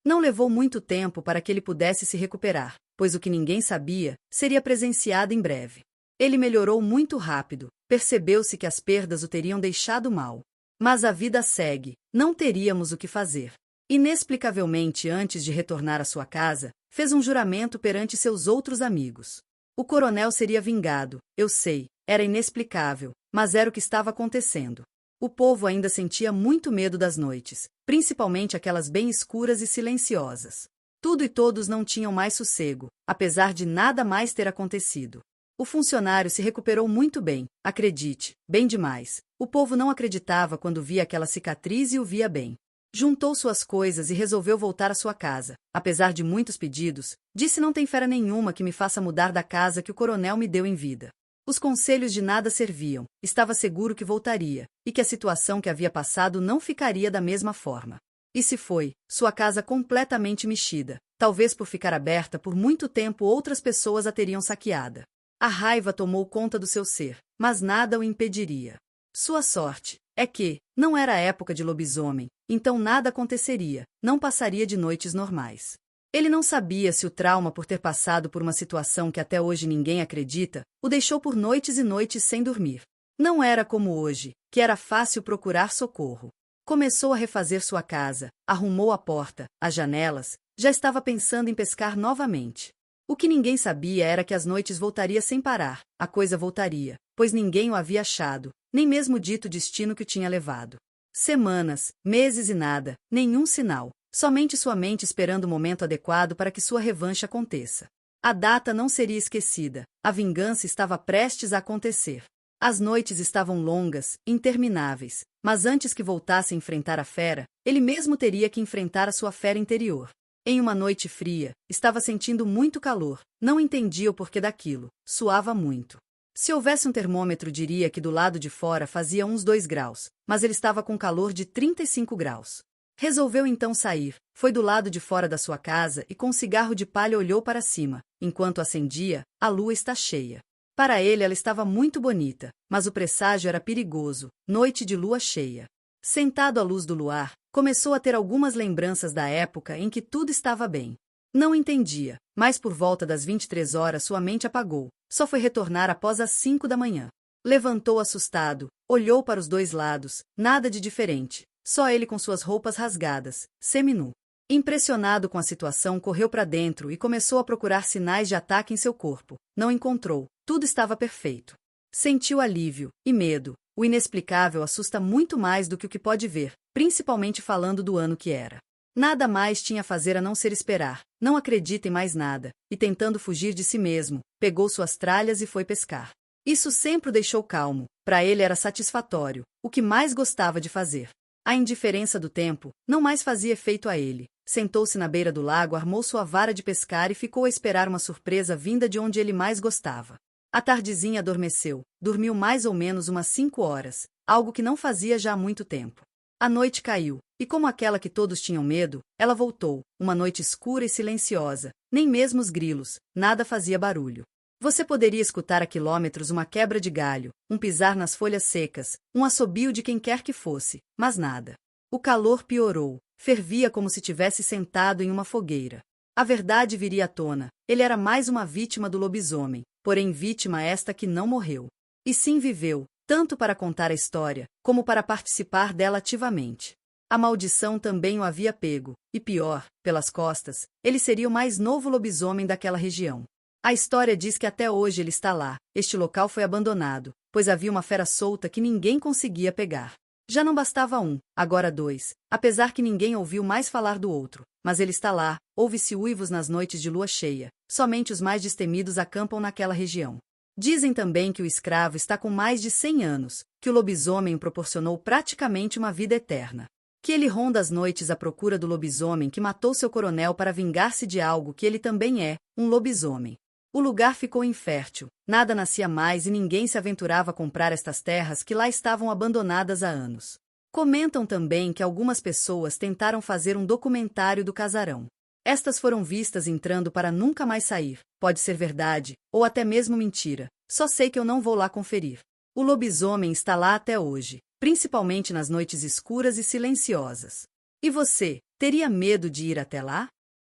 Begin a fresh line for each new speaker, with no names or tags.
Não levou muito tempo para que ele pudesse se recuperar, pois o que ninguém sabia seria presenciado em breve. Ele melhorou muito rápido, percebeu-se que as perdas o teriam deixado mal. Mas a vida segue, não teríamos o que fazer. Inexplicavelmente, antes de retornar à sua casa, fez um juramento perante seus outros amigos. O coronel seria vingado, eu sei, era inexplicável, mas era o que estava acontecendo. O povo ainda sentia muito medo das noites, principalmente aquelas bem escuras e silenciosas. Tudo e todos não tinham mais sossego, apesar de nada mais ter acontecido. O funcionário se recuperou muito bem, acredite, bem demais. O povo não acreditava quando via aquela cicatriz e o via bem. Juntou suas coisas e resolveu voltar à sua casa. Apesar de muitos pedidos, disse: não tem fera nenhuma que me faça mudar da casa que o coronel me deu em vida. Os conselhos de nada serviam, estava seguro que voltaria, e que a situação que havia passado não ficaria da mesma forma. E se foi, sua casa completamente mexida, talvez por ficar aberta por muito tempo outras pessoas a teriam saqueada. A raiva tomou conta do seu ser, mas nada o impediria. Sua sorte é que não era a época de lobisomem, então nada aconteceria, não passaria de noites normais. Ele não sabia se o trauma por ter passado por uma situação que até hoje ninguém acredita, o deixou por noites e noites sem dormir. Não era como hoje, que era fácil procurar socorro. Começou a refazer sua casa, arrumou a porta, as janelas, já estava pensando em pescar novamente. O que ninguém sabia era que as noites voltaria sem parar, a coisa voltaria, pois ninguém o havia achado, nem mesmo dito o destino que o tinha levado. Semanas, meses e nada, nenhum sinal. Somente sua mente esperando o momento adequado para que sua revanche aconteça. A data não seria esquecida, a vingança estava prestes a acontecer. As noites estavam longas, intermináveis, mas antes que voltasse a enfrentar a fera, ele mesmo teria que enfrentar a sua fera interior. Em uma noite fria, estava sentindo muito calor, não entendia o porquê daquilo, suava muito. Se houvesse um termômetro, diria que do lado de fora fazia uns 2 graus, mas ele estava com calor de 35 graus. Resolveu então sair, foi do lado de fora da sua casa e com um cigarro de palha olhou para cima. Enquanto acendia, a lua está cheia. Para ele ela estava muito bonita, mas o presságio era perigoso, noite de lua cheia. Sentado à luz do luar, começou a ter algumas lembranças da época em que tudo estava bem. Não entendia, mas por volta das 23 horas sua mente apagou, só foi retornar após as 5 da manhã. Levantou assustado, olhou para os 2 lados, nada de diferente. Só ele com suas roupas rasgadas, seminu. Impressionado com a situação, correu para dentro e começou a procurar sinais de ataque em seu corpo. Não encontrou, tudo estava perfeito. Sentiu alívio e medo. O inexplicável assusta muito mais do que o que pode ver, principalmente falando do ano que era. Nada mais tinha a fazer a não ser esperar, não acredita em mais nada, e tentando fugir de si mesmo, pegou suas tralhas e foi pescar. Isso sempre o deixou calmo, para ele era satisfatório, o que mais gostava de fazer. A indiferença do tempo não mais fazia efeito a ele. Sentou-se na beira do lago, armou sua vara de pescar e ficou a esperar uma surpresa vinda de onde ele mais gostava. A tardezinha adormeceu, dormiu mais ou menos umas 5 horas, algo que não fazia já há muito tempo. A noite caiu, e como aquela que todos tinham medo, ela voltou, uma noite escura e silenciosa, nem mesmo os grilos, nada fazia barulho. Você poderia escutar a quilômetros uma quebra de galho, um pisar nas folhas secas, um assobio de quem quer que fosse, mas nada. O calor piorou, fervia como se tivesse sentado em uma fogueira. A verdade viria à tona, ele era mais uma vítima do lobisomem, porém vítima esta que não morreu. E sim viveu, tanto para contar a história, como para participar dela ativamente. A maldição também o havia pego, e pior, pelas costas, ele seria o mais novo lobisomem daquela região. A história diz que até hoje ele está lá. Este local foi abandonado, pois havia uma fera solta que ninguém conseguia pegar. Já não bastava um, agora 2, apesar que ninguém ouviu mais falar do outro. Mas ele está lá, ouve-se uivos nas noites de lua cheia. Somente os mais destemidos acampam naquela região. Dizem também que o escravo está com mais de 100 anos, que o lobisomem proporcionou praticamente uma vida eterna. Que ele ronda as noites à procura do lobisomem que matou seu coronel para vingar-se de algo que ele também é, um lobisomem. O lugar ficou infértil, nada nascia mais e ninguém se aventurava a comprar estas terras que lá estavam abandonadas há anos. Comentam também que algumas pessoas tentaram fazer um documentário do casarão. Estas foram vistas entrando para nunca mais sair, pode ser verdade, ou até mesmo mentira, só sei que eu não vou lá conferir. O lobisomem está lá até hoje, principalmente nas noites escuras e silenciosas. E você, teria medo de ir até lá?